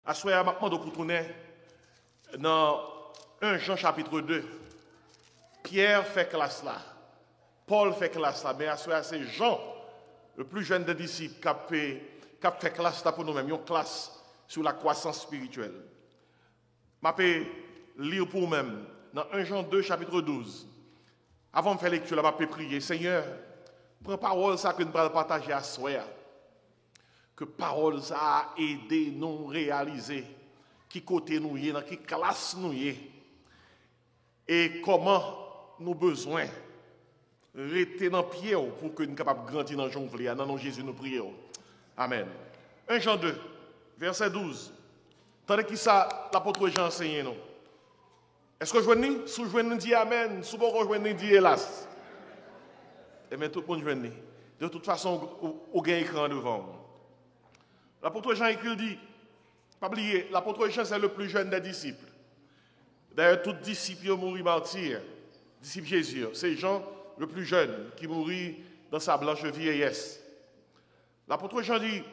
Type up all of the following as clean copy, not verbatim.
Assoya maintenant de tourner dans 1 Jean chapitre 2. Pierre fait classe là. Paul fait classe là. Mais assoya c'est Jean, le plus jeune des disciples, qui a fait classe là pour nous-mêmes. Une classe sur la croissance spirituelle. Je vais lire pour vous-même dans 1 Jean 2 chapitre 12. Avant de faire lecture, je vais prier. Seigneur, prends parole ça que nous allons partager à soi. Que parole ça a aidé nous réaliser qui côté nous y est, dans qui classe nous y est. Et comment nous besoin rester dans pied pour que nous soyons capables de grandir dans le jongle. Dans nom Jésus nous prions. Amen. 1 Jean 2, verset 12. Tandis que ça, l'apôtre Jean enseigne nous. Est-ce que je veux si je veux dire Amen, si je veux dire hélas. Eh bien, tout le monde veut dire. De toute façon, au gain écran devant. L'apôtre Jean écrit, dit, pas oublier, l'apôtre Jean c'est le plus jeune des disciples. D'ailleurs, tous les disciples mourent martyrs, disciples Jésus. C'est Jean le plus jeune qui mourit dans sa blanche vieillesse. L'apôtre Jean dit,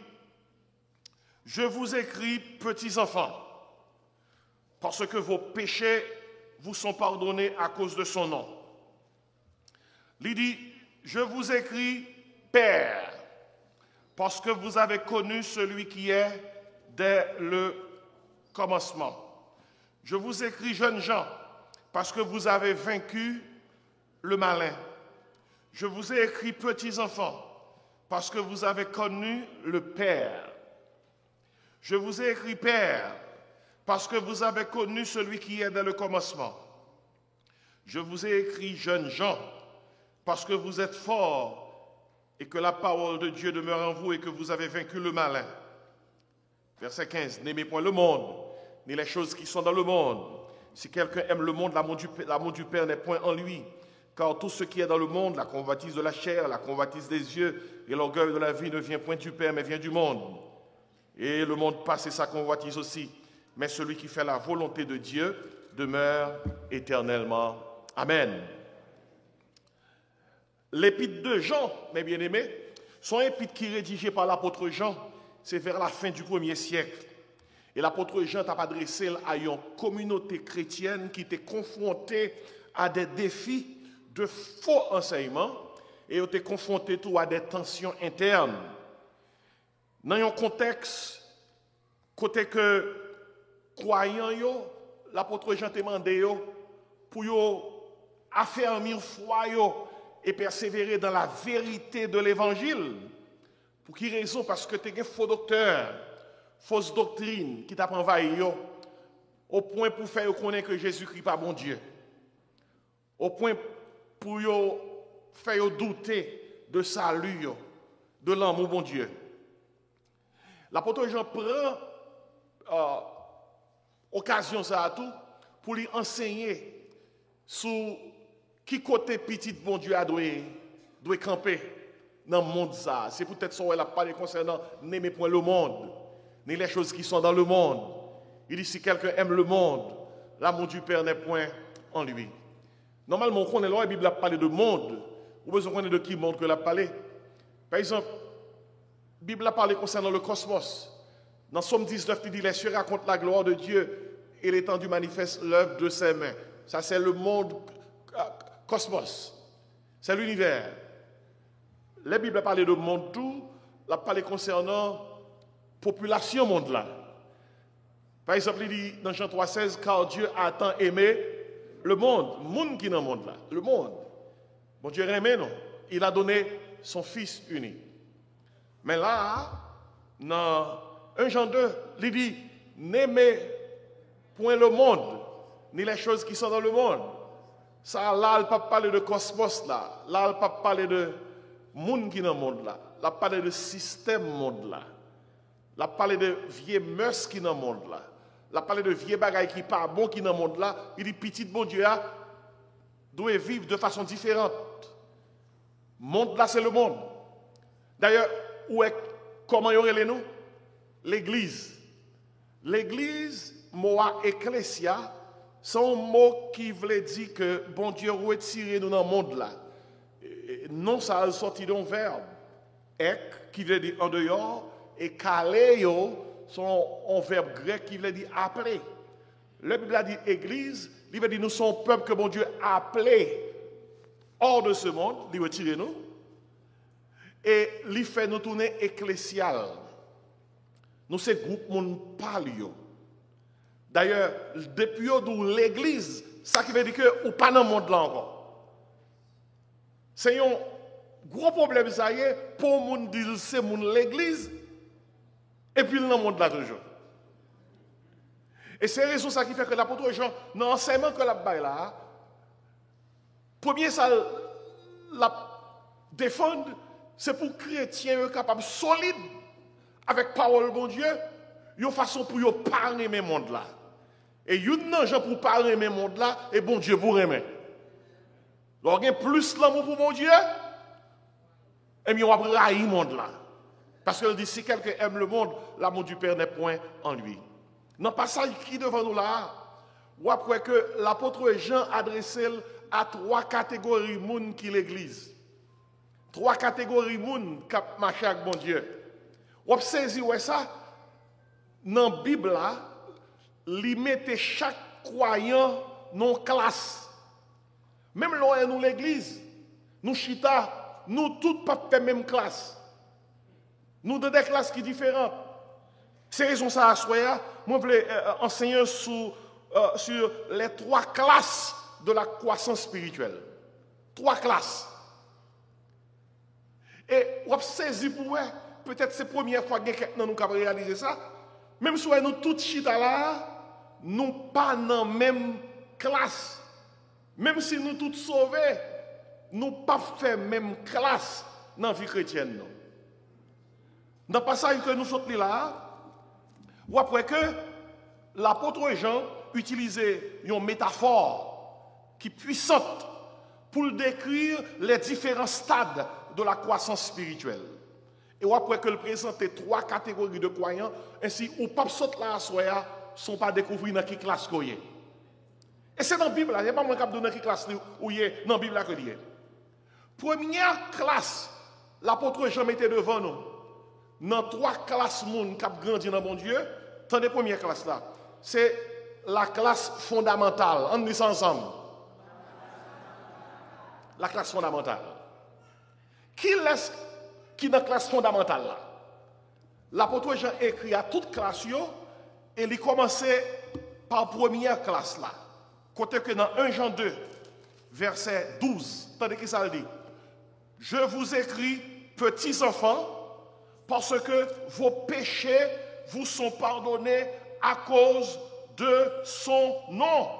je vous écris, petits enfants, parce que vos péchés vous sont pardonnés à cause de son nom. Il dit, je vous écris, Père, parce que vous avez connu celui qui est dès le commencement. Je vous écris, jeunes gens, parce que vous avez vaincu le malin. Je vous ai écrit, petits enfants, parce que vous avez connu le Père. Je vous ai écrit, Père, parce que vous avez connu celui qui est dès le commencement. Je vous ai écrit, jeunes gens, parce que vous êtes forts et que la parole de Dieu demeure en vous et que vous avez vaincu le malin. Verset 15. N'aimez point le monde, ni les choses qui sont dans le monde. Si quelqu'un aime le monde, l'amour du Père n'est point en lui. Car tout ce qui est dans le monde, la convoitise de la chair, la convoitise des yeux et l'orgueil de la vie ne vient point du Père, mais vient du monde. Et le monde passe et sa convoitise aussi. Mais celui qui fait la volonté de Dieu demeure éternellement. Amen. L'épître de Jean, mes bien-aimés, sont épîtres qui rédigés par l'apôtre Jean, c'est vers la fin du 1er siècle. Et l'apôtre Jean t'a adressé à une communauté chrétienne qui était confrontée à des défis de faux enseignements et était confrontée tout à des tensions internes. Dans un contexte, côté que croyants, l'apôtre Jean t'a demandé pour affermir foi et persévérer dans la vérité de l'évangile. Pour qui raison? Parce que tu es un faux docteur, fausse doctrine qui t'a envahi au point pour faire connaître que Jésus-Christ n'est pas bon Dieu. Au point pour faire douter de salut, de l'amour bon Dieu. L'apôtre Jean prend occasion ça à tout pour lui enseigner sur qui côté petit bon Dieu a doit camper dans le monde ça. C'est peut-être ça où elle a parlé concernant n'aimez point le monde, ni les choses qui sont dans le monde. Il dit si quelqu'un aime le monde, l'amour du Père n'est point en lui. Normalement, on connaît la Bible a parlé de monde. Ou besoin connaître de qui monde que l'a parlé. Par exemple, la Bible a parlé concernant le cosmos. Dans Somme 19, il dit les cieux racontent la gloire de Dieu et l'étendue manifeste l'œuvre de ses mains. Ça, c'est le monde cosmos. C'est l'univers. La Bible a parlé de monde tout, elle a parlé concernant population monde là. Par exemple, il dit dans Jean 3,16, car Dieu a tant aimé le monde qui est dans le monde là, le monde. Bon Dieu aimé non, il a donné son Fils unique. Mais là, dans 1 Jean 2, il dit, n'aimez point le monde, ni les choses qui sont dans le monde. Ça, là, il ne peut pas parler de cosmos là. Là, il ne peut pas parler de monde qui est dans le monde là. Là, il parler de système monde là. Là, il parler de vieux mœurs qui sont dans le monde là. Là, il parler de vieux bagailles qui ne sont pas bon qui sont dans le monde là. Il dit, petit bon Dieu doit vivre de façon différente. Monde là, c'est le monde. D'ailleurs, comment y aurait nous? L'église. L'église, moi, ecclésia, c'est un mot qui voulait dire que bon Dieu retire nous dans le monde là. Non, ça a sorti d'un verbe. Ek, qui veut dire en dehors, et kaléo, un verbe grec qui veut dire appeler. Le Bible a dit église, il veut dire nous sommes un peuple que bon Dieu a appelé hors de ce monde, il retire nous, et il fait nous tourner ecclésial. Nous, c'est groupe mon palio. D'ailleurs, depuis d'où l'église, ça qui veut dire que ou pas dans le monde là encore. C'est un gros problème, ça y est, pour moun dire c'est l'église, et puis dans le monde là toujours. Et c'est raison ça qui fait que l'apôtre Jean, dans l'enseignement que la baille là, premier ça la défendre, c'est pour chrétiens capables solides avec parole bon Dieu, une façon pour yo parler mes monde là. Et une gens pour parler mes monde là et bon Dieu pour aimer. Donc il y a plus l'amour pour bon Dieu et bien on va railler monde là. Parce qu'il dit si quelqu'un aime le monde, l'amour du Père n'est point en lui. Dans le passage qui est devant nous là, on voit que l'apôtre Jean adressé à 3 catégories de monde qui l'église. 3 catégories de monde qui marchent avec bon Dieu. On saisi ça dans la Bible là, il mettait chaque croyant dans une classe. Même là nous l'église, nous chita, nous tous pas la même classe. Nous dans des classes qui sont différentes. C'est raison ça à soi, moi je voulais enseigner sur les 3 classes de la croissance spirituelle. 3 classes. Et on saisi pour peut-être c'est la première fois que nous avons réalisé ça. Même si nous tous chita là, nous pas dans la même classe. Même si nous tous sauvés, nous pas fait la même classe dans la vie chrétienne. Non. Dans le passage que nous sommes là, ou après que l'apôtre Jean utilisait une métaphore qui est puissante pour décrire les différents stades de la croissance spirituelle. Et après que le présentait 3 catégories de croyants, ainsi ou pas saute là à soi, sont pas découvrir dans quelle classe qu'on est. Et c'est dans la Bible, il n'y a pas moi qui donner quelle classe où il est dans la Bible que est. Première classe, l'apôtre Jean mettait devant nous. Dans 3 classes monde qui ont grandi dans bon Dieu, dans les premières classes là, c'est la classe fondamentale. On dit ça ensemble. La classe fondamentale. Qui laisse qui dans la classe fondamentale là? L'apôtre Jean écrit à toute classe et il commençait par première classe là. Côté que dans 1 Jean 2, verset 12, tandis qu'il ça dit, je vous écris, petits enfants, parce que vos péchés vous sont pardonnés à cause de son nom.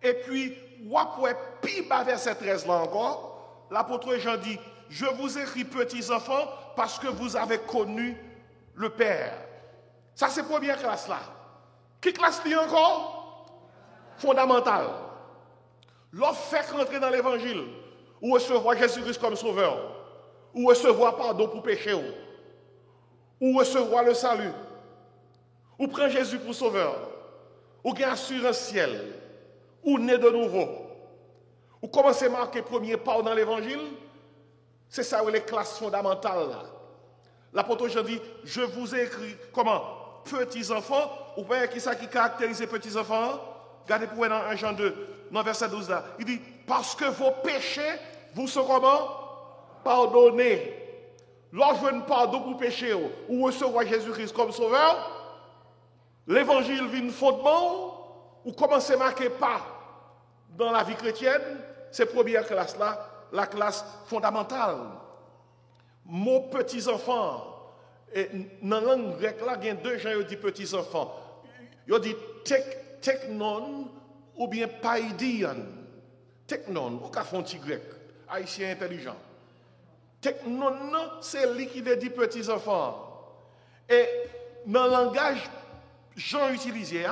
Et puis, après, puis verset 13 là encore, l'apôtre Jean dit, je vous écris petits enfants parce que vous avez connu le Père. Ça c'est la première classe là. Quelle classe dit encore? Fondamentale. L'offre fait rentrer dans l'évangile, ou recevoir Jésus-Christ comme sauveur, ou recevoir pardon pour péché, ou recevoir le salut, ou prendre Jésus pour sauveur, ou gagner assurance ciel, ou né de nouveau, ou commencer à marquer premier pas dans l'évangile, c'est ça où les classes fondamentales là. L'apôtre Jean dit, je vous ai écrit, comment? Petits enfants, ou voyez qui ça qui caractérise les petits enfants? Regardez pour dans 1 Jean 2, dans verset 12 là. Il dit, parce que vos péchés vous sont comment? Pardonnés. Lorsque vous pardon pour péché, ou recevoir Jésus-Christ comme sauveur, l'évangile vient fondement, ou commencez à marquer pas dans la vie chrétienne, c'est la première classe là, la classe fondamentale. Mon petits enfants, et dans la langue grecque là, il y a 2 gens qui disent petits enfants. Ils disent teknon ou bien paidian. Teknon, ou qu'à font grec, haïtien intelligent. Teknon, c'est lui qui veut dire petits enfants. Et dans le langage Jean utilisé,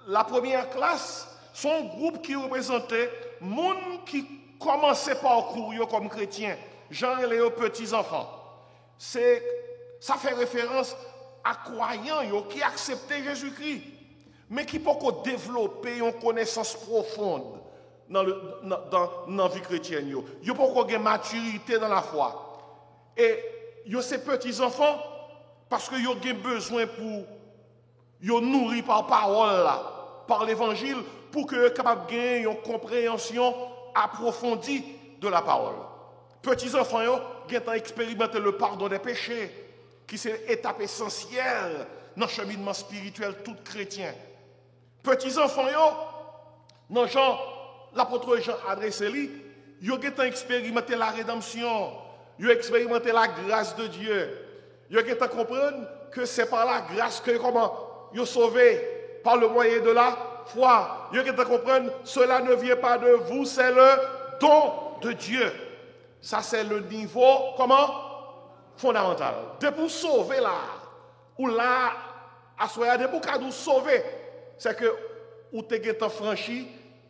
la première classe, sont un groupe qui représentait les gens qui commençaient par courir comme chrétiens, Jean et les petits enfants. Ça fait référence à croyants qui acceptaient Jésus-Christ, mais qui peuvent développer une connaissance profonde dans la vie chrétienne. Ils peuvent avoir une maturité dans la foi. Et ces petits enfants, parce que yo ont besoin pour yo nourrir par parole là, par l'évangile pour que capable gagner une compréhension approfondie de la parole. Petits enfants yo ont expérimenté le pardon des péchés qui c'est étape essentielle dans le cheminement spirituel tout chrétien. Petits enfants yo non Jean l'apôtre Jean adressé lui, yo ont expérimenté la rédemption, yo expérimenté la grâce de Dieu. Yo ont comprendre que c'est par la grâce que comment yo sauvé par le moyen de la foi. Yo ont comprendre cela ne vient pas de vous, c'est le don de Dieu. Ça c'est le niveau comment fondamental. De pour sauver là ou là à soi de pour nous sauver, c'est que ou te franchi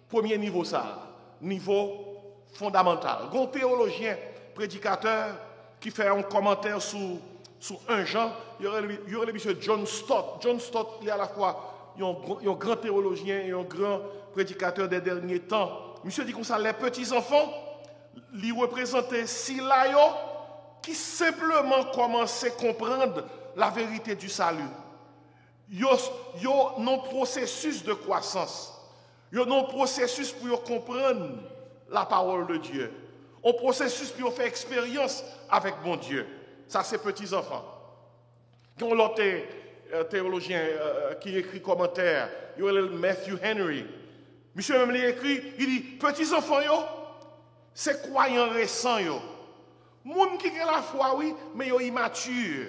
premier niveau ça, niveau fondamental. Un théologien, prédicateur qui fait un commentaire sur un Jean, il y aurait le monsieur John Stott. John Stott, il est à la fois un grand théologien et un grand prédicateur des derniers temps. Monsieur dit comme ça, les petits-enfants, ils représentaient Silayo qui simplement commençaient à comprendre la vérité du salut. Ils ont un processus de croissance. Ils ont un processus pour comprendre la parole de Dieu. Un processus pour faire expérience avec mon Dieu. Ça, c'est petits-enfants. Quand l'autre théologien qui écrit commentaire, il y a Matthew Henry. Monsieur même écrit, il dit, petits-enfants, c'est croyants récents. Moun qui ont la foi, oui, mais ils sont immatures.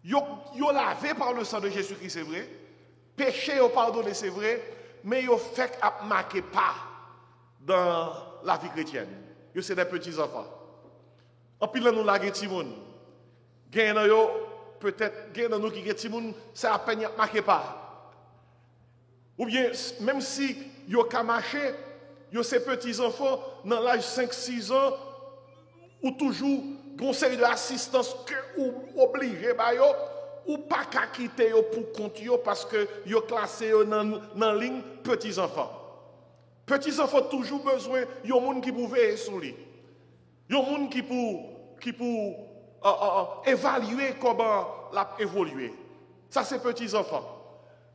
Ils sont lavés par le sang de Jésus-Christ, c'est vrai. Péché, ils pardonné, c'est vrai. Mais ils fait à marquer pas dans la vie chrétienne. Ils sont des petits-enfants. En plus, nous avons des petits-enfants. Peut-être dans nous qui ont c'est à peine marqué pas. Ou bien, même si ils ont marché, ils ont ces petits-enfants dans l'âge 5-6 ans, ou toujours conseil de assistance que ou obligé ou pas qu'à quitter pour compte parce que yo classé dans ligne petits enfants. Petits enfants toujours besoin yon monde qui pour veiller sur lui. Yon monde qui pour évaluer comment l'a évolué. Ça c'est petits enfants.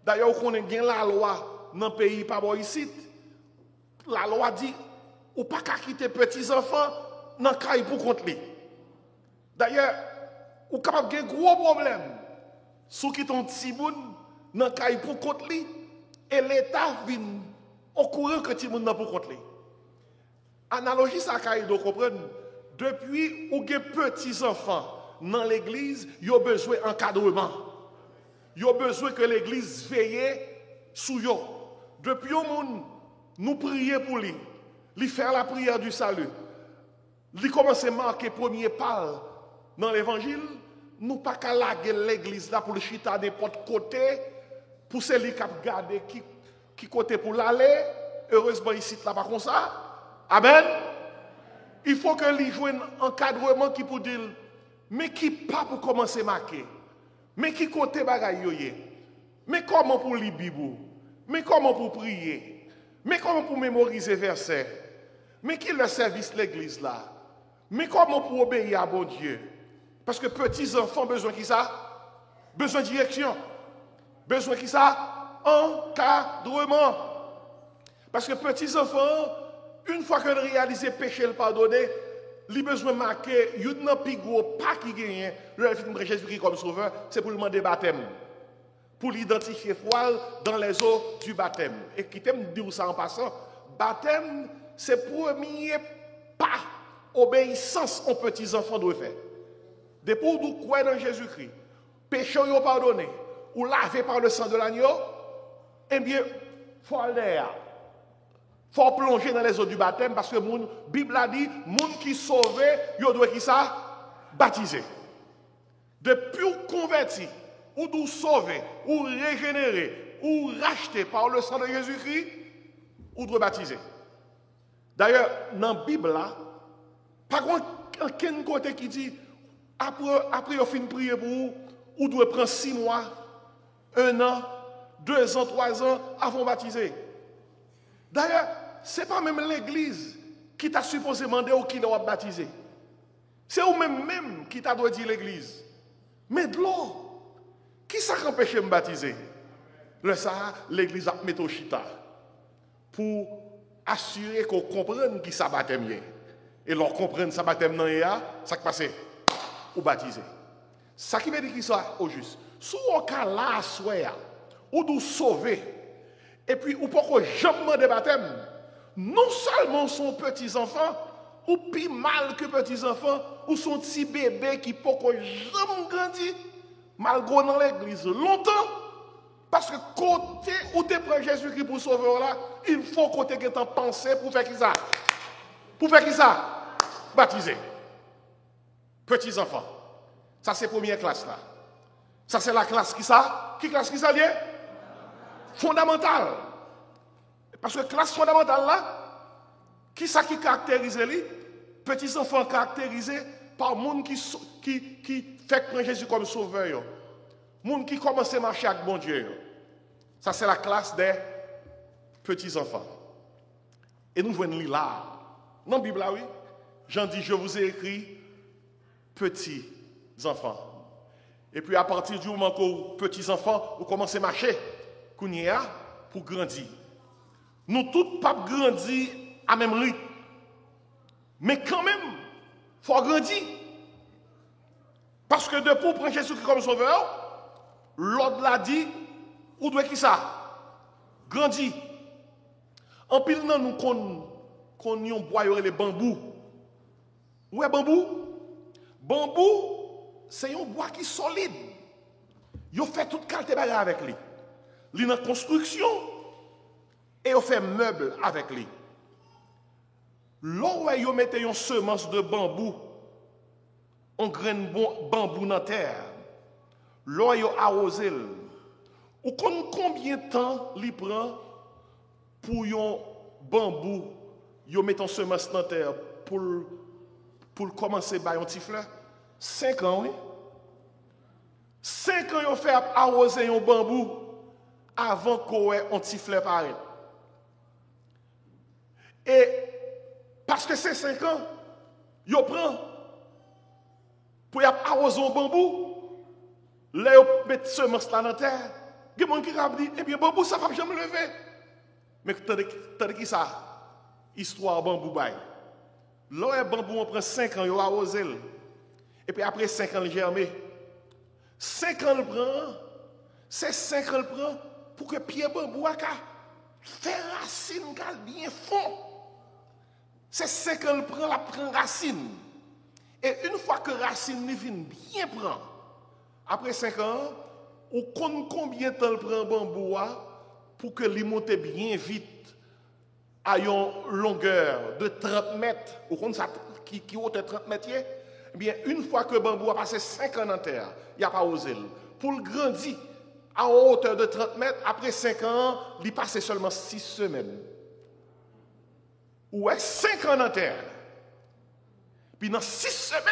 D'ailleurs on connaît bien la loi dans le pays pas bon ici. La loi dit ou pas qu'à quitter petits enfants dans caille pour compte lui. D'ailleurs, ou capable de gros problème. Sous qui ton petit moun dans caille pour compte lui et l'état vient au courant que petit moun n'a pour compte lui. Analogie ça caille de comprendre depuis ou des petits enfants dans l'église, ils ont besoin d'encadrement. Ils ont besoin que l'église veille sur eux. Depuis au monde nous prier pour lui, lui faire la prière du salut. Lui commencer à marquer premier pas dans l'évangile, nous pas qu'à laguer l'église là pour le chita n'importe côté, pour celui qui a gardé qui côté pour l'aller. Heureusement ici là pas comme ça. Amen. Il faut que lui joue un encadrement qui pour dire mais qui pas pour commencer à marquer. Mais qui côté bagaille yoye. Mais comment pour lire Bible? Mais comment pour prier? Mais comment pour mémoriser versets? Mais qui le service l'église là? Mais comment pour obéir à bon Dieu? Parce que petits enfants besoin qui ça? Besoin de direction. Besoin qui ça? Encadrement. Parce que petits enfants, une fois qu'ils réalisent le péché le pardonné, ils ont besoin de marquer, ils n'ont plus gros pas qui gagne, le film de Jésus-Christ comme sauveur, c'est pour lui demander baptême. Pour l'identifier foi dans les eaux du baptême. Et qui t'aime dire ça en passant, baptême, c'est le premier pas obéissance aux petits enfants doivent faire. Depuis où nous croyons dans Jésus-Christ, péché est pardonné, ou lavé par le sang de l'agneau, eh bien, il faut aller. Il faut plonger dans les eaux du baptême parce que la Bible a dit, les gens qui sont sauvés, ils doivent qui ça? Baptiser. Depuis ou converti, ou nous sauver, ou régénérer, ou racheter par le sang de Jésus-Christ, ou doit baptiser. D'ailleurs, dans la Bible, là, pas aucun côté qui dit, après on finit de prier pour vous, ou doit prendre 6 mois, 1 an, 2 ans, 3 ans avant de baptiser. D'ailleurs, ce n'est pas même l'église qui t'a supposé demander ou qui doit baptiser. C'est vous-même qui t'a dit l'église. Mais de l'eau, qui ça empêche de me baptiser? Le ça, l'église a mis au chita pour assurer qu'on comprenne qui ça baptême bien. Et leur comprendre ça baptême dans ya, ça qui passe ou baptiser. Ça qui veut dire qu'il soit au juste. Si on cas là soya ou nous sauver et puis ou pas que jamais de baptême, non seulement son petits enfants ou plus mal que petits enfants ou son petit bébé qui peut que jamais grandi malgré dans l'église longtemps. Parce que côté où tu prends Jésus-Christ pour sauver là, il faut côté que tu pensé pour faire qui ça? Pour faire qui ça? Baptiser. Petits enfants. Ça c'est première classe là. Ça c'est la classe qui ça? Qui classe qui ça lié? Fondamentale. Parce que classe fondamentale là, qui ça qui caractérise lui? Petits enfants caractérisés par monde qui fait prendre Jésus comme sauveur. Monde qui commence à marcher avec bon Dieu. Ça, c'est la classe des petits-enfants. Et nous voyons là. Dans la Bible, là, oui. Jean dit, je vous ai écrit petits-enfants. Et puis, à partir du moment que petits-enfants, vous commencez à marcher, pour grandir. Nous tous pas grandir à même rythme. Mais quand même, il faut grandir. Parce que depuis pour prendre Jésus comme sauveur, l'ordre l'a dit, où doit qui ça? Grandi. En pile, nous qu'on bois les bambous. Où est bambou? Bambou, c'est un bois qui est solide. Ils fait toute qualité avec lui. Il est en construction et ils fait meuble avec lui. Là où ils mettent une semence de bambou, on graine bambou dans la terre. Là, ils arrosé. Ou combien de temps il prend pour un bambou, ils mettent en semence dans la terre pour commencer à un petit fleur? 5 ans, oui. 5 ans, ils fait arroser un bambou avant qu'on ait un petit fleur pareil. Et parce que c'est 5 ans, ils prennent pour arroser un bambou. Là, ils mettent semence dans la terre. Il y a des gens qui disent, eh bien, bambou, ça ne va jamais lever. Mais tandis que ça, histoire bambou bail. Là, bambou, on prend 5 ans, il a arrosé. Et puis après 5 ans, il germe. 5 ans, il prend. C'est 5 ans, il prend pour que pied bambou a fait racine bien fond. C'est 5 ans, il prend, la prend racine. Et une fois que racine vient bien prendre, après 5 ans, on compte combien de temps il prend bambou pour que il monte bien vite à une longueur de 30 mètres. Vous compte ça qui haute 30 mètres? Eh bien, une fois que le bambou a passé 5 ans en terre, il n'y a pas osé. Pour le grandir à hauteur de 30 mètres, après 5 ans, il passe seulement 6 semaines. Ou est 5 ans en terre. Puis dans 6 semaines,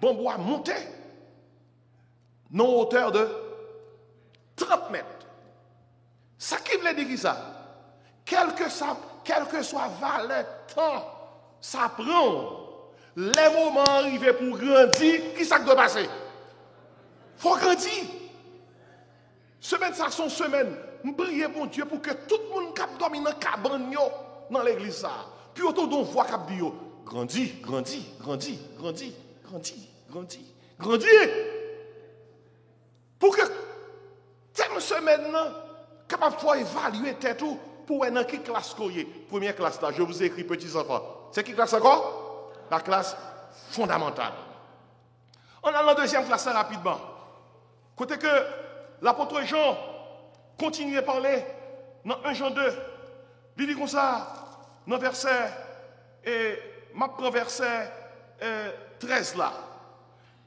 le bambou a monté dans une hauteur de 30 mètres. Ça qui veut dire ça? Quel que soit valeur, temps, ça prend. Les moments arrivés pour grandir, qui ça doit passer? Il faut grandir. Semaine, ça sont semaines. Je prie mon Dieu pour que tout le monde qui dormi dans la cabane dans l'église. Puis autour d'une voix qui dit grandis, grandis, grandis, grandis, grandis, grandis, grandis. Pour que cette semaine, capable de évaluer tête pour voir dans quelle classe qu'on est. Première classe là, je vous ai écrit petits enfants. C'est quelle classe encore? La classe fondamentale. On a la deuxième classe rapidement. Côté que l'apôtre Jean continue à parler dans 1 Jean 2. Il dit comme ça, dans verset, ma prend verset 13 là.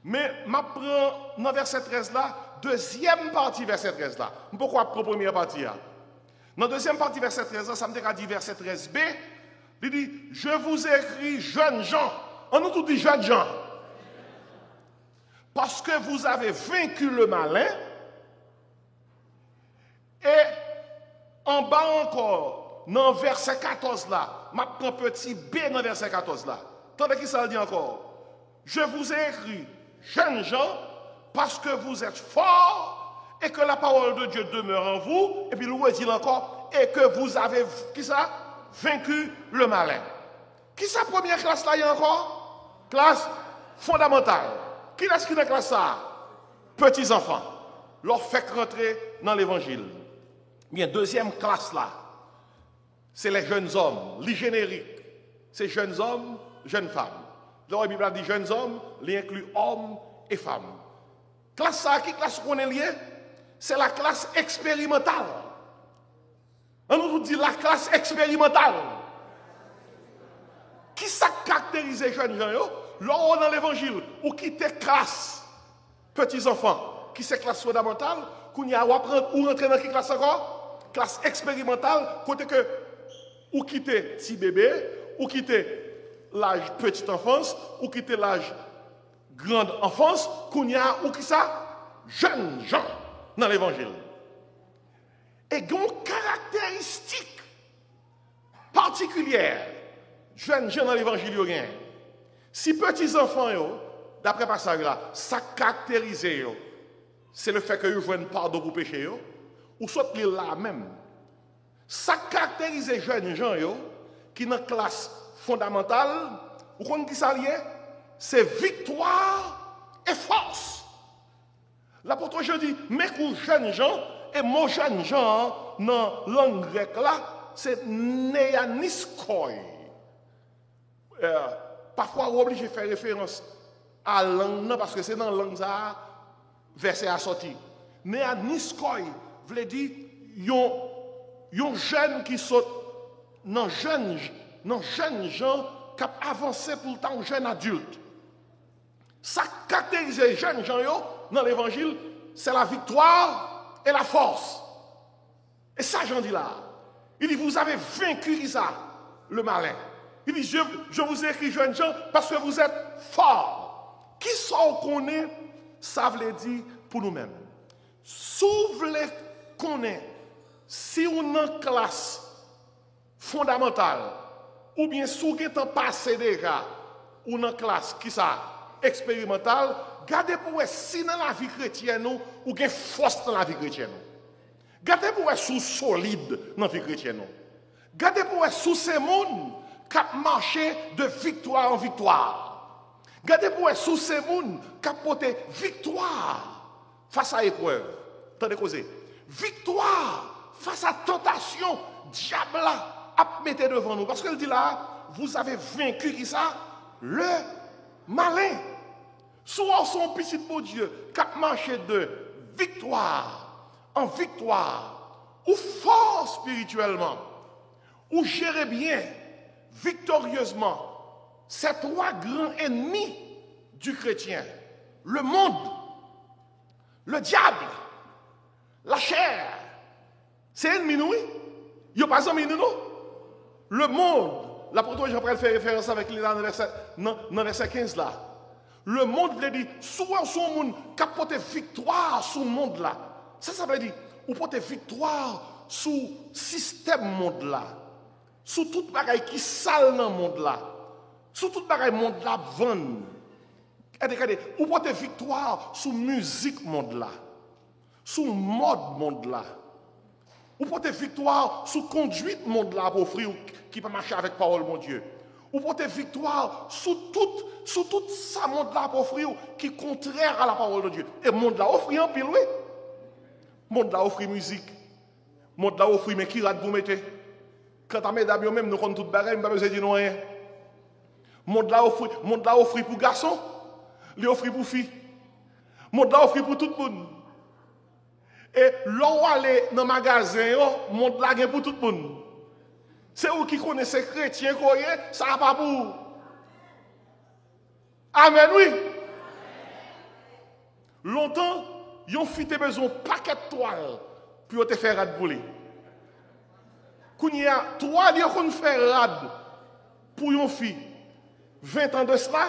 Mais ma prend dans verset 13 là, deuxième partie verset 13 là. Pourquoi prendre première partie là? Dans la deuxième partie verset 13 là, ça me dit verset 13b, il dit, je vous écris jeunes gens. On nous tout dit jeunes gens. Parce que vous avez vaincu le malin. Et en bas encore, dans verset 14 là, je prends petit B dans verset 14 là. Tandis qu'il ça dit encore. je vous ai écrit, jeunes gens, parce que vous êtes forts et que la parole de Dieu demeure en vous. Et puis, il dit encore, et que vous avez, qui ça? Vaincu le malin. Qui est sa première classe là, il y a encore? Classe fondamentale. Qui est-ce qui est dans la classe ça? Petits enfants. Leur fait rentrer dans l'évangile. Bien, deuxième classe là, c'est les jeunes hommes, les génériques. C'est jeunes hommes, jeunes femmes. Dans la Bible, a dit jeunes hommes, les inclut hommes et femmes. Classe ça, qui classe qu'on est lié? C'est la classe expérimentale. On nous dit la classe expérimentale. Qui ça caractérise les jeunes gens? Là, dans l'évangile, ou qui te classe, petits enfants, qui c'est classe fondamentale, qu'on y a ou rentrer dans quelle classe encore? Classe expérimentale, côté que ou quitter petit bébé, ou quitter l'âge petite enfance, ou quitter l'âge grande enfance, qu'on y a ou qui ça? Jeunes gens dans l'évangile. Et une caractéristique particulière, jeunes gens dans l'évangile, rien. Si petits enfants, d'après passage là, ça caractérise, c'est le fait que vous jouez une pardon pour péché, ou soit là même. Ça caractérise les jeunes gens qui sont dans la classe fondamentale, ou qu'on dit ça lié, c'est victoire et force. L'apôtre Jean dit, mais pour jeunes gens, et mon jeune gens, dans la langue grecque là, c'est néaniskoi. Parfois, on est obligé de faire référence à la langue, parce que c'est dans la langue ça, verset à sortir. Néaniskoi veut dire, yon jeune qui saute, non jeune gens qui ont avancé pour le temps jeune adulte. Ça caractérise les jeunes gens dans l'évangile, c'est la victoire et la force. Et ça, j'en dis là. Il dit, vous avez vaincu ça, le malin. Il dit, je vous ai écrit jeunes gens parce que vous êtes forts. Qui sont qu'on est, ça veut dire pour nous-mêmes. Si vous voulez qu'on est, si on est en classe fondamentale, ou bien si vous êtes passé déjà, ou en classe qui ça, expérimentale, gardez pour vous si dans la vie chrétienne, ou bien force dans la vie chrétienne. Gardez pour vous sous solide dans la vie chrétienne. Gardez pour vous sous ces mondes qui marché de victoire en victoire. Gardez pour vous sous ces mondes qui porté victoire face à l'épreuve. Attendez causer. Victoire face à tentation, diable a mis devant nous. Parce qu'elle dit là, vous avez vaincu qui ça? Le malin. Soit son petit beau Dieu qui a marché de victoire en victoire, ou fort spirituellement, ou gérer bien, victorieusement, ces trois grands ennemis du chrétien. Le monde, le diable, la chair. C'est ennemi, nous, oui. Il n'y a pas ennemi, nous, non. Le monde, l'apôtre Jean-Paul fait référence avec les dans le verset 15 là. Le monde veut dire, soit son monde qui a porté victoire sur le monde là. Ça veut dire, ou porter victoire sur le système monde là. Sur tout bagaille qui sale dans le monde là. Sur tout bagaille monde là vend. Regardez, ou porter victoire sur la musique monde là. Sur le mode monde là. Ou porter victoire sur la conduite monde là pour offrir qui peut marcher avec parole mon Dieu. Ou porter victoire sur tout ça monde là pour offrir qui est contraire à la parole de Dieu. Et monde là offrir en pile, oui. Monde là offrir musique. Monde là offrir mais qui rate vous mettez. Quand à mesdames même nous compte toute bagaille, pas besoin de dire rien. Monde là offrir pour garçons, lui offrir pour filles. Monde là offrir pour tout le monde. Et l'on aller dans le magasin, monde là pour tout le monde. C'est vous qui connaissez les chrétiens, ça n'a pas pour. Amen, oui. Longtemps, ils ont fait besoin d'un paquet de toiles pour te faire rad bouler. Quand il y a toiles, ils ont fait rad pour une fille. 20 ans de cela,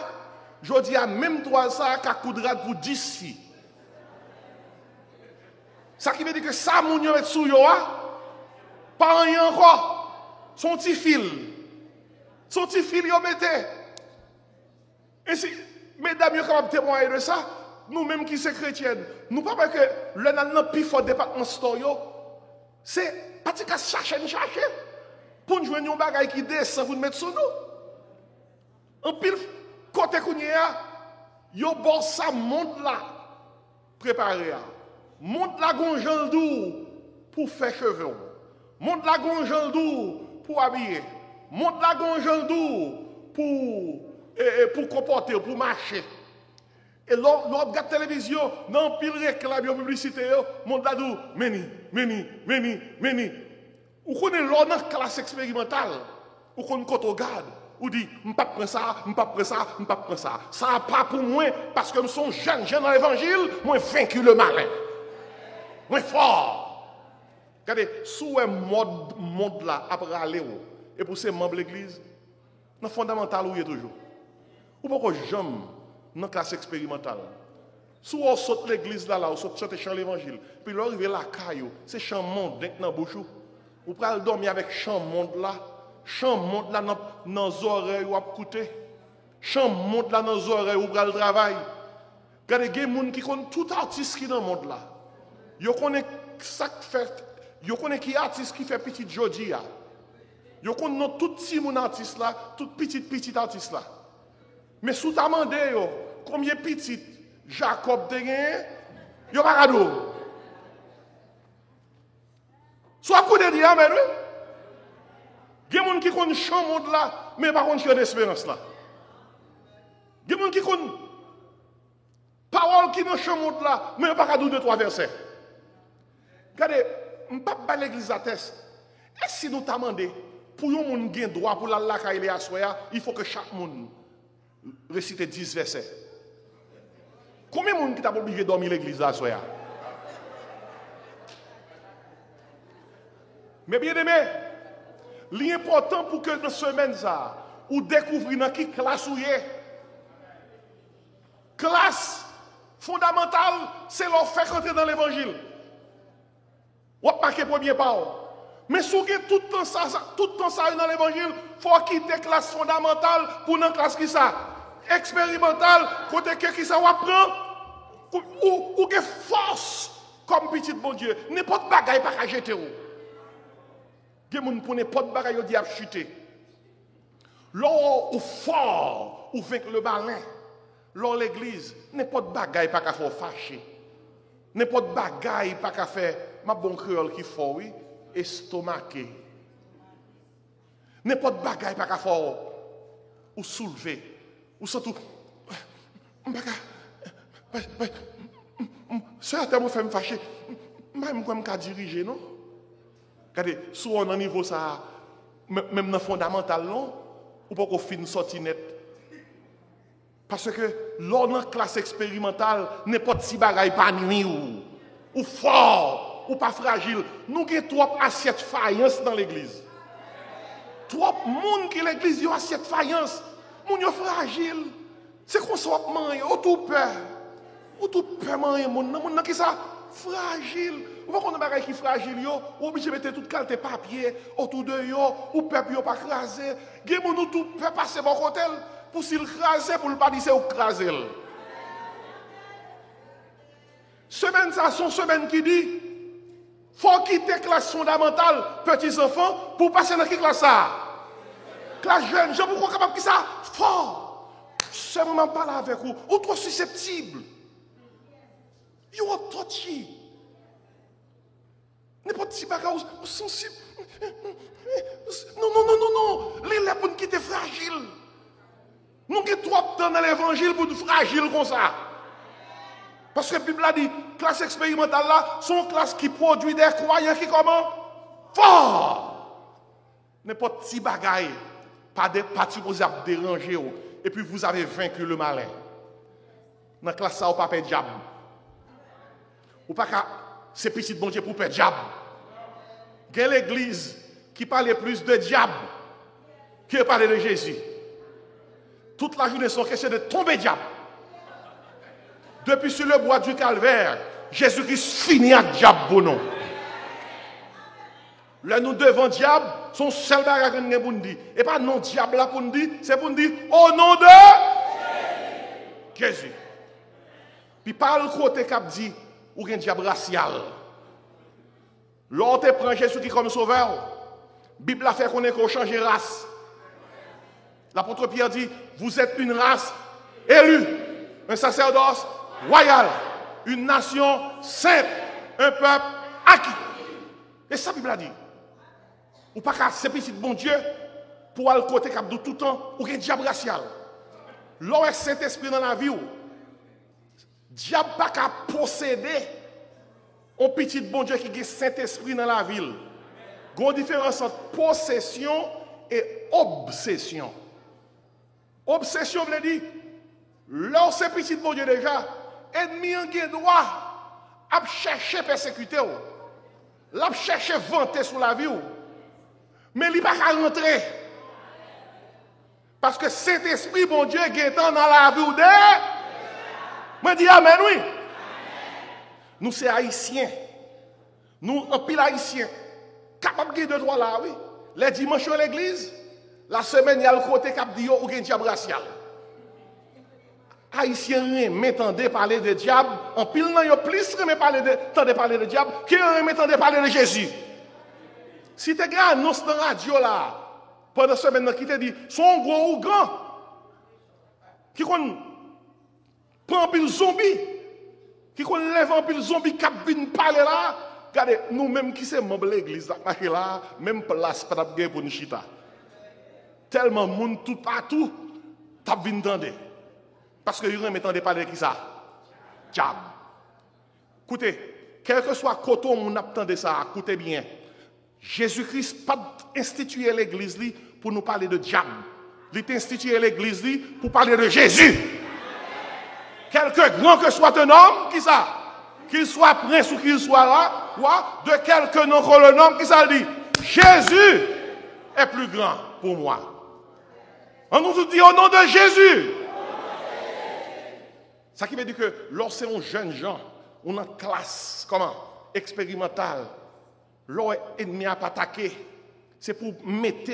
je dis à même toile ça qu'à coup de rad pour 10 filles. Ça qui veut dire que ça, mon yon est sous yo, pas rien encore. Son petit fil, yon mette. Et mesdames, vous êtes capables de témoigner de ça. Nous-mêmes qui sommes chrétiennes, nous ne pouvons pas que le nan plus fort département storio, c'est parce que chercher. Pour nous jouer un bagage qui descend, vous mettre sur nous. En pile, côté qu'on y a, yo bon ça monte là, préparé. Monte la gonjal doux pour faire cheveux. Monte la gonjal doux pour habiller. Monte la gonjal doux pour comporter, pour marcher. Et l'on regarde la télévision, non, pile réclame, publicité, monte la doux, meni. Ou connaît l'on dans classe expérimentale, ou qu'on regarde, ou dit, je ne pas prendre ça. Ça n'a pas pour moi, parce que nous sommes jeunes dans l'évangile, moi vaincu le malin. Moi fort. Regardez, sous un monde là, après aller, et pour ces membres de l'église, dans le fondamental, où il est toujours. Ou pourquoi jamais dans la classe expérimentale. Si on saute l'église là, on saute chant l'évangile, puis là, arrive la caillou, c'est chant monde dans la bouche. Ou pral dormir avec chant monde là dans nos oreilles ou à écouter. Chant monde là dans nos oreilles ou pral travail. Regardez, il y a des gens qui connaissent tout artiste qui est dans le monde là. Ils connaissent ça fait, ils connaissent qui artiste qui fait petit jodi là. Ils connaissent tout petit mon artiste là, tout petit artiste là. Mais sous ta demandé combien petit Jacob te gagne, yo pas cadeau. Soit coup de dire amen. Il y a des gens qui connaissent chant monde là, mais pas contre chant d'espérance là. Il y a des gens qui connaissent parole qui dans chant monde là, mais pas cadeau de trois versets. Regardez, je ne peux pas l'église à test. Et si nous t'avons demandé, pour yon moun gen droit pour la caille les assoya, il faut que chaque monde récite 10 versets. Combien de monde qui t'a obligé de dormir l'église à assoya? Mais bien aimé, l'important pour que dans cette semaine ça, ou découvrir dans qui classe ou est. Classe fondamentale, c'est leur faire entrer dans l'évangile. Ou pas que premier pas. Mais si vous avez tout le temps ça dans l'évangile, il faut quitter la classe fondamentale pour une classe qui ça. Expérimentale, côté qui ça va prendre, ou que force comme petit bon Dieu. N'importe bagaille pas qu'à jeter. Des gens pour n'importe bagaille qui a chuté. L'on ou fort, ou vaincre le balin. L'on l'église, n'importe bagaille pas qu'à faire fâcher. N'importe bagaille pas qu'à faire, ma bon créole qui faut, oui, estomaqué. N'importe bagaille pas qu'à faire, ou soulever. Ou surtout, certains me font fâcher. Même comme qu'à diriger, non? Regardez, si on a un niveau ça, même dans le fondamental, non? Ou pas qu'on finisse sortir net. Parce que lors de la classe expérimentale, n'importe si bagaille pas nuit ou fort ou pas fragile. Nous avons trop assiettes faïence dans l'église. Trop de monde qui l'église a assiette faïence. Moun yo fragile. C'est qu'on soit man ou tout peur. Ou tout peur man moun qui ça fragile. Ou pas qu'on a bagaille qui fragile yo, ou obligé mettre toute qualité papier autour de yo, ou peuple yo pas craser. Gen moun ou tout peut passer bon côté pour s'il craser pour le pas dire c'est ou craser. Semaine ça son semaine qui dit faut quitter classe fondamentale petits enfants pour passer dans quelle classe ça? Classe jeune, je vous crois capable qui ça fort. C'est moment parler avec vous, ou trop susceptible. You are touchy. N'importe qui bagage sensible. Non. Les lèvres pour nous quitter fragile. Nous avons trop de temps dans l'évangile pour nous fragile comme ça. Parce que la Bible a dit, classe expérimentale là, sont classe qui produit des croyants qui comment? Fort. N'importe qui bagaille, pas de parti vous a dérangé. Et puis vous avez vaincu le malin. Dans la classe ça, vous pas perdre diable. Ou pas qu'à c'est petit bon Dieu pour perdre diable. Il y a l'église qui parle plus de diable que parler de Jésus. Toute la journée, son question de tomber diable. Depuis sur le bois du calvaire, Jésus-Christ finit avec diable pour nous. Là, nous devons diable, son seul bagage que nous dit. Et pas non diable là pour nous dire, c'est pour nous dire au nom de Jésus. Jésus. Puis par le côté cap dit, ou un diable racial. L'autre prend Jésus qui comme sauveur. La Bible a fait qu'on est qu'on change de race. L'apôtre Pierre dit, vous êtes une race élue, un sacerdoce royal, une nation sainte, un peuple acquis. Et ça, la Bible a dit. Ou pas qu'à ces petits bon Dieu, pour aller côté cap de tout temps, ou un diable racial. Lorsque Saint-Esprit dans la vie, diable pas qu'à posséder un petit bon Dieu qui a Saint-Esprit dans la ville. Il y a une différence entre possession et obsession. Obsession veut dire, lorsque petit bon Dieu déjà, ennemi en droit à chercher persécuter, à chercher vanter sur la vie. Mais il n'est pas qu'à rentrer. Parce que Saint-Esprit, bon Dieu, est dans la vie de... Moi, je dis Amen, oui. Nous, c'est haïtiens. Nous, en pile haïtiens. Capable de deux droits là, oui. Les dimanches à l'église, la semaine, il y a le côté cap dit ou un diable racial. Haïtiens, m'entendez parler de diable. En pile, non, il y a plus de parler de diable que m'entendez parler de Jésus. Si tu as une annonce dans la radio là, pendant la semaine, qui te dit, son gros ou grand, qui prend un pile zombie, qui lève un pile zombie qui vient parler là, regardez, nous-mêmes qui sommes membres de l'église, là, même place pas pour nous chita. Tellement de monde tout partout, t'as bien entendu. Parce que vous m'entendez parler de qui ça? Diable. Écoutez, quel que soit le côté où on attendait ça, écoutez bien. Jésus-Christ n'a pas institué l'église pour nous parler de diable. Il a institué l'église pour parler de Jésus. Quelque grand que soit un homme, qui ça? Qu'il soit prince ou qu'il soit là, de quelque nom qu'on le nomme, qui ça dit? Jésus est plus grand pour moi. On nous dit au nom de Jésus. Ça qui veut dire que lorsque on jeune gens, on est en classe, comment? Expérimentale. L'ennemi ennemi a attaqué, c'est pour mettre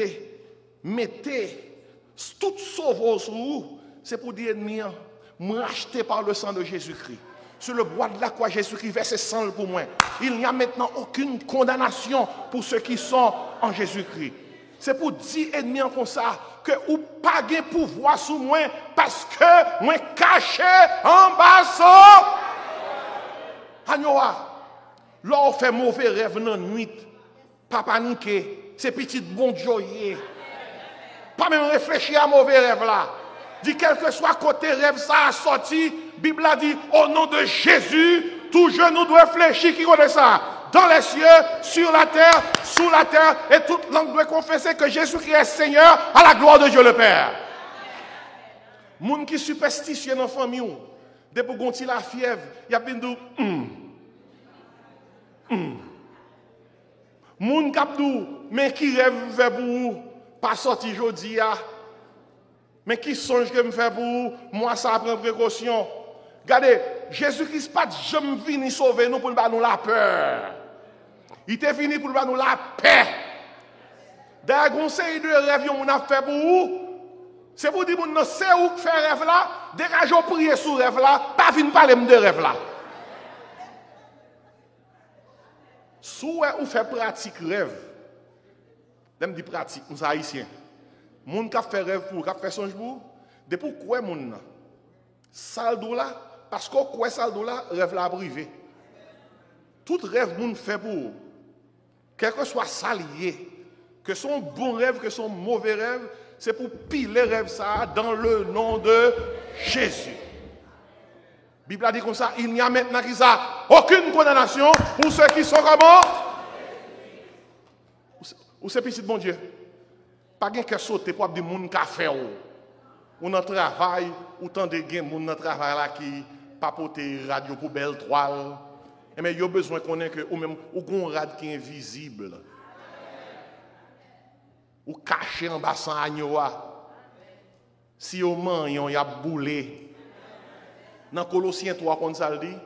toute sauveur sur vous, c'est pour dire ennemi, m'acheter par le sang de Jésus-Christ. Sur le bois de la croix, Jésus-Christ verse sang pour moi. Il n'y a maintenant aucune condamnation pour ceux qui sont en Jésus-Christ. C'est pour dire ennemi comme ça, que ou pas de pouvoir sur moi, parce que moi caché en bas ça. Agnoa. Lorsqu'on fait mauvais rêve dans la nuit, pas paniquer, c'est petit bon Dieu. Pas même réfléchir à mauvais rêve là. Dit quel que soit côté rêve, ça a sorti. Bible a dit, au nom de Jésus, tout genou doit réfléchir qui connaît ça. Dans les cieux, sur la terre, sous la terre, et toute langue doit confesser que Jésus-Christ est Seigneur à la gloire de Dieu le Père. Moun qui superstitieux dans la famille, depuis qu'on a la fièvre, il y a bien de Moun kapdou, mais qui rêve fait pour vous, pas sorti aujourd'hui, mais qui songe que me fait pour vous, moi ça prend précaution. Regardez, Jésus-Christ pas jamais venu sauver nous pour nous donner la peur. Il était venu pour nous donner la paix. Dans le conseil de rêve qu'on a fait pour vous, c'est pour dire que nous savons où faire rêve là, dégagez prier sur rêve là, pas venir parler de rêve là. Si vous faites pratique rêve, je dis pratique, nous sommes haïtiens. Les gens qui font rêve pour, qui font songe pour, de pourquoi les gens saldo là, parce que quoi saldo là, rêve là privé. Tout rêve que fait pour, quel que soit salier, que son bon rêve, que son mauvais rêve, c'est pour piler rêve ça dans le nom de Jésus. La Bible a dit comme ça, il n'y a maintenant qui ça, aucune condamnation pour ceux qui sont comment? Ou c'est petit bon Dieu. Pas de qui sauter pour dire moun ka fait ou dans travail, ou tant de gen moun dans travail là qui papote radio poubelle toile. Mais il y a besoin qu'on ait que ou même ou gon rad qui est invisible. Ou caché en bas sans agnoa. Si au man y a boulé. Dans Colossiens 3, comme ça le dit,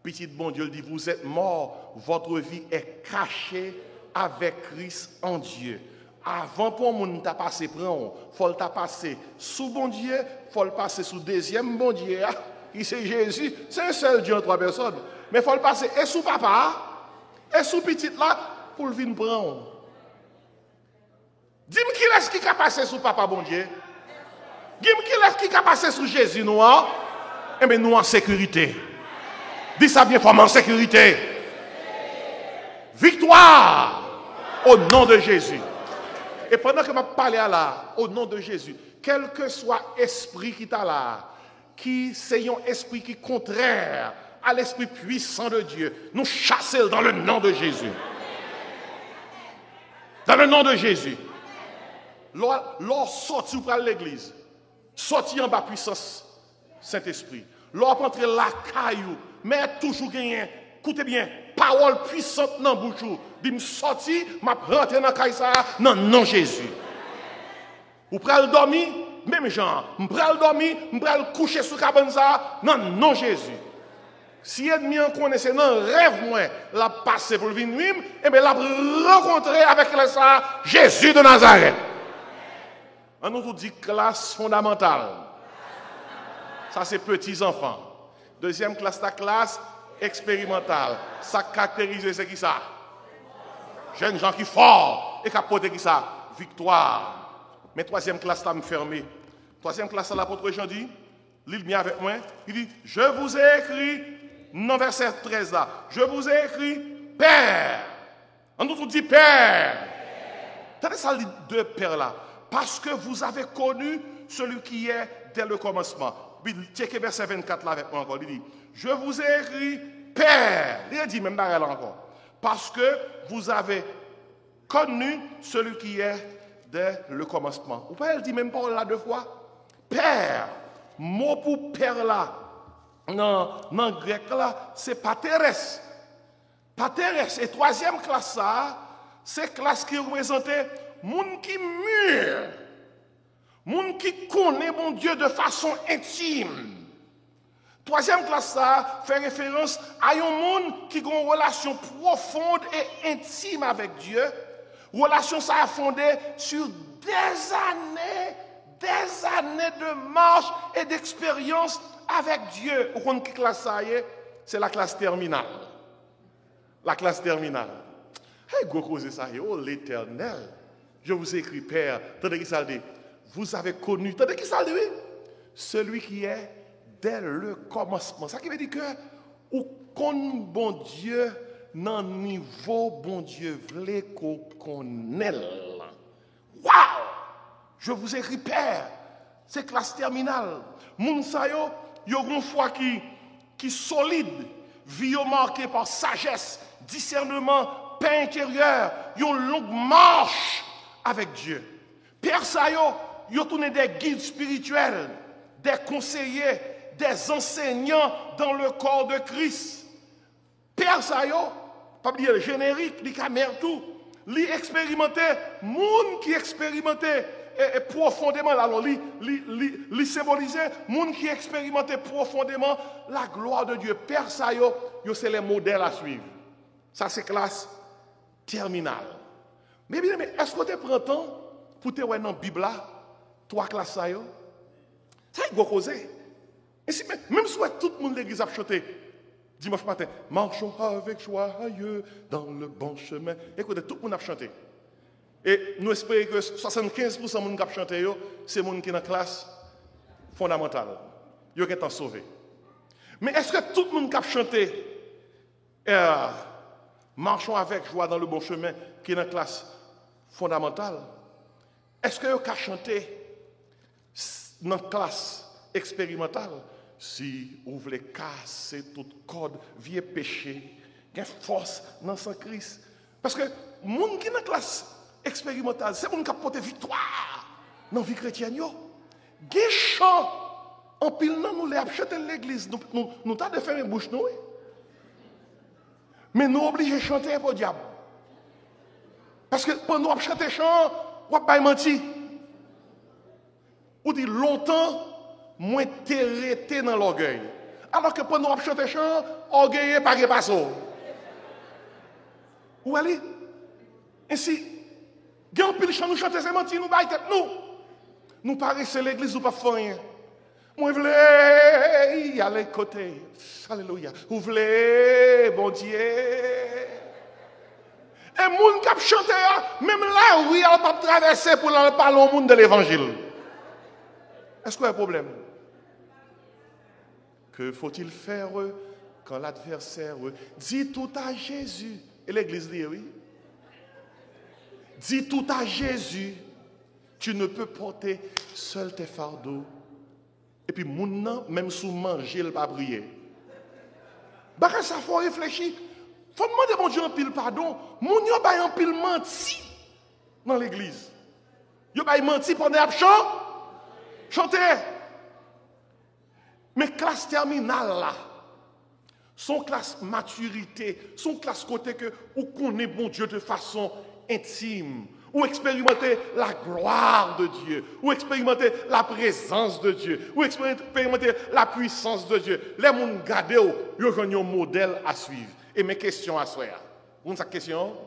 petit bon Dieu dit, vous êtes morts, votre vie est cachée avec Christ en Dieu. Avant pour moun ta passer prend, faut le ta passer sous bon Dieu, faut le passer sous deuxième bon Dieu, qui c'est Jésus, c'est un seul Dieu en trois personnes. Mais faut le passer et sous papa, et sous petite là, pour le venir prendre. Dis-moi qui est-ce qui a passé sous papa bon Dieu? Dis-moi qui est-ce qui a passé sous Jésus noir? Eh bien nous en sécurité. Dis ça bien fort, en sécurité. Victoire au nom de Jésus. Et pendant que je parle là, au nom de Jésus, quel que soit esprit qui t'a là, qui c'est un esprit qui est contraire à l'esprit puissant de Dieu, nous chassons dans le nom de Jésus. Dans le nom de Jésus. Lors sorti pour l'église, sorti en bas puissance, Saint-Esprit. Lors entrer la caillou, mais toujours gagné. Écoutez bien, parole puissante dans la bouche. Dit sorti, m'a rentré dans la caille ça, non, non Jésus. Vous prenez le dormir, même genre, vous prenez le dormir, vous prenez le coucher sous cabane ça, non, non Jésus. Si ennemi en connaissait non rêve moi, la passer pour le venir, et bien la rencontrer avec ça, Jésus de Nazareth. On nous dit classe fondamentale. Ça c'est petits enfants. Deuxième classe, ta classe expérimentale. Ça caractérise c'est qui ça? Jeunes gens qui forts et qui apportent qui ça? Victoire. Mais troisième classe, là, me fermé. Troisième classe, l'apôtre Jean dit, lis bien avec moi, il dit, je vous ai écrit, non verset 13 là, je vous ai écrit, Père. On nous dit Père. Tenez ça, les deux pères là. Parce que vous avez connu celui qui est dès le commencement. Tiens que verset 24 là avec moi encore, il dit, je vous ai écrit, Père. Il dit même là encore. Parce que vous avez connu celui qui est dès le commencement. Ou pas, elle dit même pas là deux fois. Père. Mot pour père là. Non, non, grec là, c'est pateres. Pateres. Et troisième classe ça, c'est classe qui représentait moun qui mûr. Moun qui connaît mon Dieu de façon intime. Troisième classe, ça fait référence à un monde qui a une relation profonde et intime avec Dieu. Relation ça a fondée sur des années de marche et d'expérience avec Dieu. Vous comprenez quelle classe ça y est? C'est la classe terminale. La classe terminale. Hey, go causer ça y est, oh l'Éternel. Je vous écris, Père, tandis qu'il s'est dit, vous avez connu, tandis qu'il s'est dit, celui qui est dès le commencement. Ça qui veut dire que, ou qu'on bon Dieu, dans le niveau bon Dieu, voulait qu'on connaisse. Waouh! Je vous écris, Père, c'est classe terminale. Moun sa yo une foi qui solide, vie marquée par sagesse, discernement, paix intérieure, une longue marche avec Dieu. Père sa yo tourné des guides spirituels, des conseillers, des enseignants dans le corps de Christ. Père sa yo, pas oublier le générique, li camère tout, li expérimenté, moun qui expérimenté et profondément, alors li symbolisait, moun qui expérimentait profondément la gloire de Dieu. Père sa yo c'est les modèles à suivre. Ça c'est classe terminale. Mais bien, est-ce que tu prends temps pour te voir dans la Bible là, trois classes ça yo? Ça y est causé. Et si même si tout le monde l'église a chanté dimanche matin, marchons avec joyeux dans le bon chemin. Écoutez, tout le monde a chanté. Et nous espérons que 75% de monde qui a chanté, c'est les gens qui sont dans la classe fondamentale. Ils ont été sauvés. Mais est-ce que tout le monde qui a chanté, marchons avec joie dans le bon chemin, qui est dans la classe fondamentale, est-ce que vous avez chanté dans la classe expérimentale? Si vous voulez casser toute corde, vieux péché, il y a force dans son Christ. Parce que les gens qui sont dans la classe expérimentale, c'est les gens qui apportent victoire dans la vie chrétienne. Il y a des chants, en pile, nous les chanter l'église, nous avons de faire une bouche, nous. Mais nous obligés de chanter pour le diable. Parce que pendant nous chanter chant, on va pas mentir. On dit longtemps, moins t'arrêter dans l'orgueil. Alors que pendant nous chanter chant, orgueil n'est pas passé. Où allez? Ainsi, Gen pile chant nous chanter c'est menti nous baille tête nous. Nous paraissons l'église ou pas faire rien. Moi voulais y aller côté. Alléluia. Vous voulez bon Dieu. Et moun qui chante même là oui, elle pas traverser pour aller parler au monde de l'évangile. Est-ce qu'il y a un problème? Que faut-il faire quand l'adversaire dit tout à Jésus? Et l'église dit oui. Dis tout à Jésus, tu ne peux porter seul tes fardeaux. Et puis, moun même sous manger, il pas prier. Bah, ça faut réfléchir. Faut demander mon Dieu un pile pardon. Moun yo ba un pile menti dans l'église. Yo ba menti pendant la chanter. Mais classe terminale là, son classe maturité, son classe côté que ou connaît bon Dieu de façon intime, ou expérimenter la gloire de Dieu, ou expérimenter la présence de Dieu, ou expérimenter la puissance de Dieu. Les gens gardent, ils ont un modèle à suivre. Et mes questions à soi. Vous avez une question?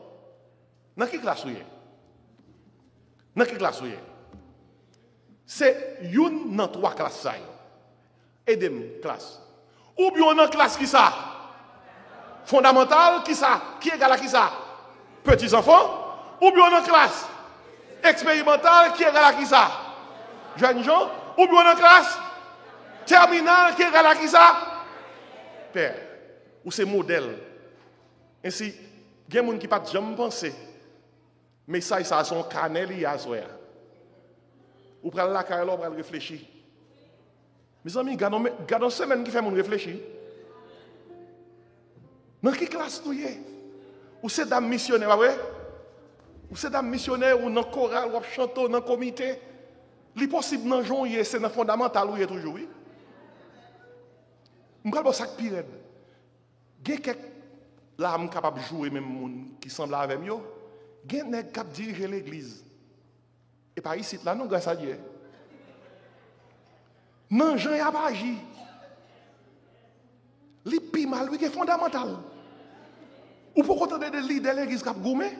Dans quelle classe vous êtes? Dans quelle classe vous êtes? C'est une dans trois classes. Aidez-moi, classe. Ou bien dans classe qui ça? Fondamentale, qui ça? Qui est égal à qui ça? Petits enfants? Ou bien dans classe expérimentale, qui est égal à qui ça? Jeunes gens? Ou bien dans classe terminale, qui est égal à qui ça? Père. Ou c'est modèle. Ainsi, il y a des gens qui ne peuvent jamais penser. Mais ça son canel, il y a ça. Ou prenez la carrière, ou réfléchir. Mes amis, gardons semaine qui fait mon réfléchir. Dans quelle classe vous êtes? Ou c'est dame missionnaire, ouais? Ou c'est dame missionnaire, ou dans le choral, ou chanter, dans le comité? L'impossible dans le jour, c'est dans le fondamental, où il est toujours, oui? Je vais vous dire pire. Il y a quelques là, je suis capable de jouer, même gens qui semblent avec moi. Il y a des gens qui dirigent l'église. Et par ici, là, non, grâce à Dieu. Non, Jean n'a pas agi. Les plus mal, oui, c'est fondamental. Ou pour entendre des leaders de l'église qui ont goumé.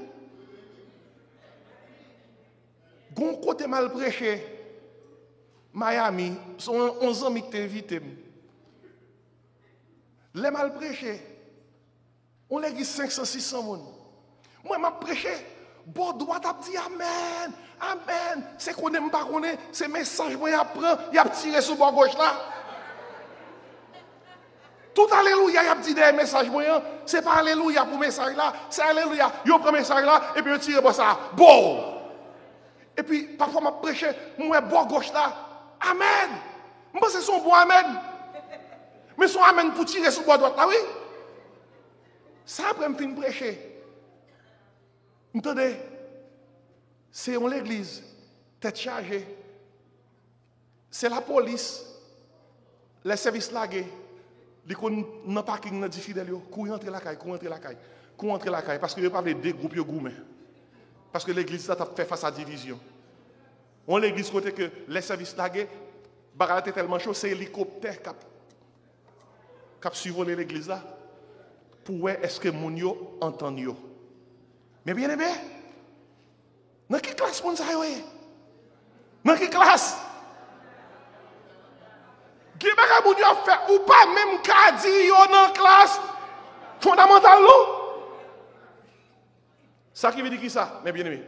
Gon côté mal prêché, Miami, sont 11 amis qui t'invitent. Les mal prêchés, on l'église 500, 600 personnes. Moi, je prêché. Bon droit a dit Amen. Amen. C'est qu'on n'aime pas qu'on est. C'est message moi apprend. Il a tiré sur bord gauche là. Tout alléluia, il a dit des messages moyens. C'est pas alléluia pour message là. C'est alléluia. Il prend message là et puis il tire pour ça. Bon. Et puis parfois je prêche. Moi bord gauche là. Amen. Moi c'est son bon amen. Mais son amen pour tirer sur bord droite là oui. Ça après me fin prêcher. Entendez, c'est l'église, tête chargée. C'est la police, les services lagués. Les gens n'ont pas qui n'ont dit fidèle, courent entrer la caille, courent entrer la caille, parce que ils ne peuvent pas deux groupes gourmets. Parce que l'église a fait face à la division. On l'église côté que les services lagués, bagarre tellement chaud, c'est hélicoptère qui a survolé l'église là. Pour voir est-ce que mon yo entend yo. Mais bien aimé, dans quelle classe vous êtes? Dans quelle classe? Qui va vous faire ou pas même qu'à dire dans la classe fondamentale? Ça qui veut dire qui ça? Mais bien aimé,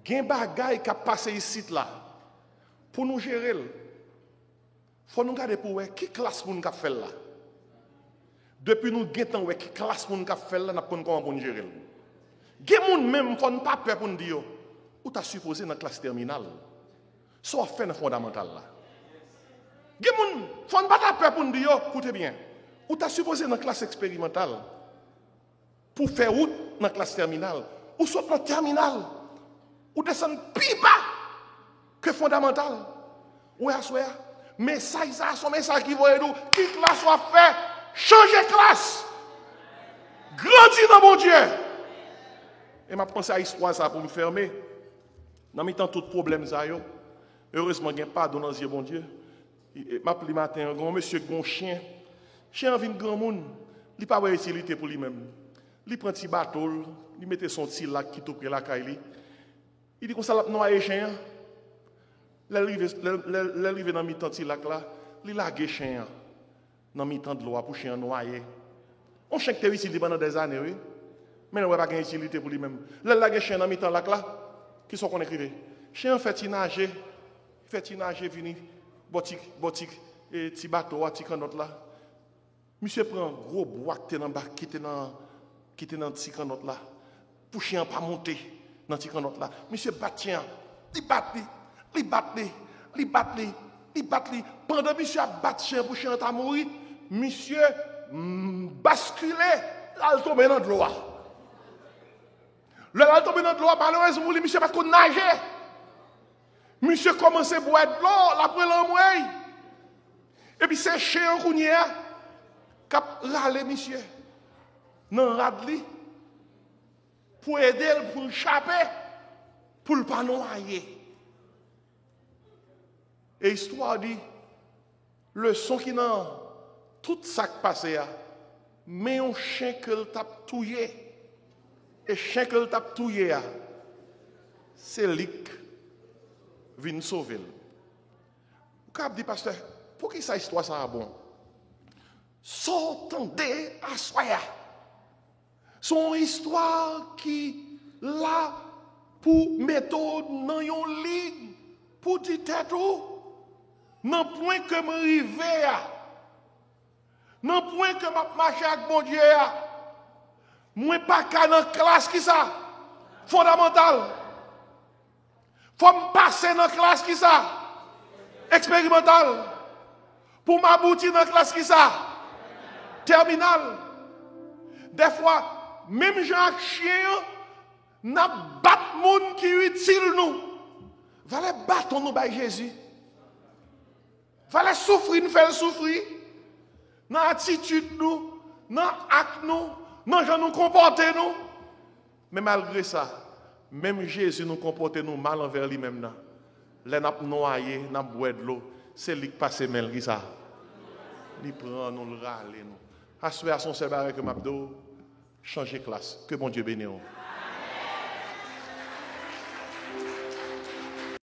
il y a des bagailles qui passent ici là. Pour nous gérer, il faut nous regarder pour voir qui classe vous avez fait là. Depuis nous avons vu qui classe vous avez fait là, nous avons comment pour nous gérer. Il y a des gens même qui n'ont pas peur pour nous dire où tu as supposé dans la classe terminale. Soit fait dans le fondamental là. Il y a des gens qui n'ont pas peur pour nous dire écoutez bien, où tu as supposé dans la classe expérimentale pour faire route dans la classe terminale. Ou soit dans la terminale. Ou descendre plus bas que fondamental. Oui, mais ça, c'est un message qui va nous qui classe soit fait, changer classe. Grandir dans mon Dieu. Et je pense à l'histoire ça pour me fermer. Dans mes temps, tout problème, heureusement, il n'y a pas de dans Dieu, bon Dieu. Je m'appelle matin, un grand monsieur, un chien. Chien vient de grand monde. Il n'a pas de utilité pour lui-même. Il prend un petit bateau, il met son petit lac qui touche la caille. Il dit qu'on s'est noyé chien. L'arrivée dans mi-temps de lac là, il lâche chien dans mi-temps de l'eau pour chien noyé. On chien qui est ici pendant des années, oui. Mais on n'a pas d'utilité pour lui-même. Là, il chien dans mi-temps lac là, qui sont qu'on écrivait. Chien fait nager, vini, botique, et petit bateau, petit canot là. Monsieur prend un gros bois qui est dans bas, qui est dans petit canot là, pour chien pas monter dans petit canot là. Monsieur bat chien, il bat. Pendant que monsieur a battu chien pour chien à mourir, monsieur basculé, il tombe dans l'eau. Le il tombe dans l'eau, malheureusement, monsieur pas nager. Monsieur commence à boire de l'eau, la prend l'emouille. Et puis c'est chien qu'on y a, qui a râlé monsieur. Non, radli. Pour aider, pour échapper, pour ne pas noyer. Et l'histoire dit, le son qui n'a tout ça qui passe, mais un chien que le tape touillé, et chien que le tape touillé, c'est lui qui vient sauver. Vous avez dit, pasteur, pour qui cette histoire ça bon? S'entendez à soi. Son histoire qui là pour mettre dans une ligne pour dire tête non point que me river non point que m'a marcher avec mon Dieu moi pas qu'à dans classe qui ça fondamental faut me passer dans classe qui ça expérimental pour m'aboutir dans classe qui ça terminal. Des fois même Jacques chien n'a bat moun qui utile nous valait battre nous by Jésus. Fallait souffrir, nous faire souffrir. Dans l'attitude, nous, dans l'acte, nous, dans gens nous comporter, nous. Mais malgré ça, même Jésus nous comportait nous mal envers lui-même. Les n'a noyé, n'a boire de l'eau. C'est lui qui passe mal, qui ça. Il prend nous, le râler, nous. À son séparé que m'abdo, changer classe. Que bon Dieu bénisse.